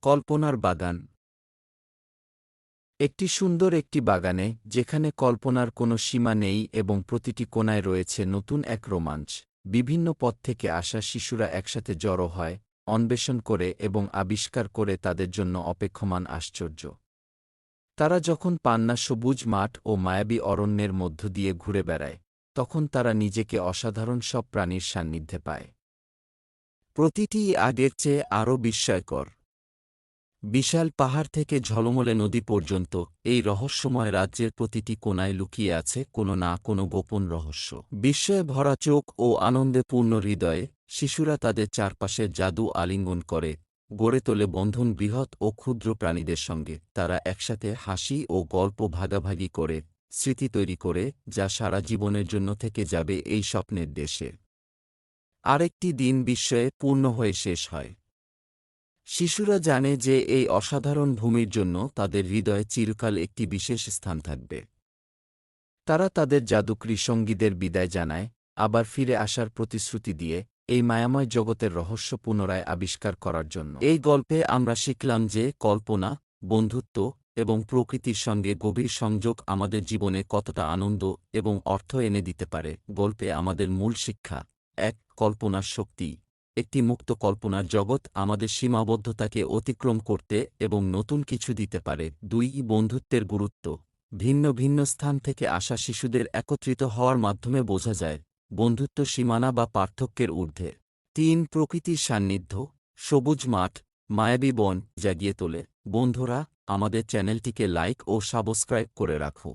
কল্পনার বাগান। একটি বাগানে যেখানে কল্পনার কোনো সীমা নেই এবং প্রতিটি কোণায় রয়েছে নতুন এক রোমাঞ্চ। বিভিন্ন পথ থেকে আসা শিশুরা একসাথে জড়ো হয়, অন্বেষণ করে এবং আবিষ্কার করে তাদের জন্য অপেক্ষমান আশ্চর্য। তারা যখন পান্না সবুজ মাঠ ও মায়াবী অরণ্যের মধ্য দিয়ে ঘুরে বেড়ায়, তখন তারা নিজেকে অসাধারণ সব প্রাণীর সান্নিধ্যে পায়। প্রতিটি আগের চেয়ে আরও বিস্ময়কর। বিশাল পাহাড় থেকে ঝলমলে নদী পর্যন্ত এই রহস্যময় রাজ্যের প্রতিটি কোণায় লুকিয়ে আছে কোনো না কোনো গোপন রহস্য। বিস্ময়ে ভরা চোখ ও আনন্দে পূর্ণ হৃদয়ে শিশুরা তাদের চারপাশের জাদু আলিঙ্গন করে, গড়ে তোলে বন্ধন বৃহৎ ও ক্ষুদ্র প্রাণীদের সঙ্গে। তারা একসাথে হাসি ও গল্প ভাগাভাগি করে, স্মৃতি তৈরি করে, যা সারা জীবনের জন্য থেকে যাবে এই স্বপ্নের দেশে। আরেকটি দিন বিস্ময়ে পূর্ণ হয়ে শেষ হয়। শিশুরা জানে যে এই অসাধারণ ভূমির জন্য তাদের হৃদয়ে চিরকাল একটি বিশেষ স্থান থাকবে। তারা তাদের জাদুকরী সঙ্গীদের বিদায় জানায়, আবার ফিরে আসার প্রতিশ্রুতি দিয়ে এই মায়াময় জগতের রহস্য পুনরায় আবিষ্কার করার জন্য। এই গল্পে আমরা শিখলাম যে কল্পনা, বন্ধুত্ব এবং প্রকৃতির সঙ্গে গভীর সংযোগ আমাদের জীবনে কতটা আনন্দ এবং অর্থ এনে দিতে পারে। গল্পে আমাদের মূল শিক্ষা: ১. কল্পনার শক্তি। একটি মুক্ত কল্পনার জগৎ আমাদের সীমাবদ্ধতাকে অতিক্রম করতে এবং নতুন কিছু দিতে পারে। ২. বন্ধুত্বের গুরুত্ব। ভিন্ন ভিন্ন স্থান থেকে আসা শিশুদের একত্রিত হওয়ার মাধ্যমে বোঝা যায় বন্ধুত্ব সীমানা বা পার্থক্যের ঊর্ধ্বে। ৩. প্রকৃতির সান্নিধ্য। সবুজ মাঠ, মায়াবী বন জাগিয়ে তোলে। বন্ধুরা, আমাদের চ্যানেলটিকে লাইক ও সাবস্ক্রাইব করে রাখো।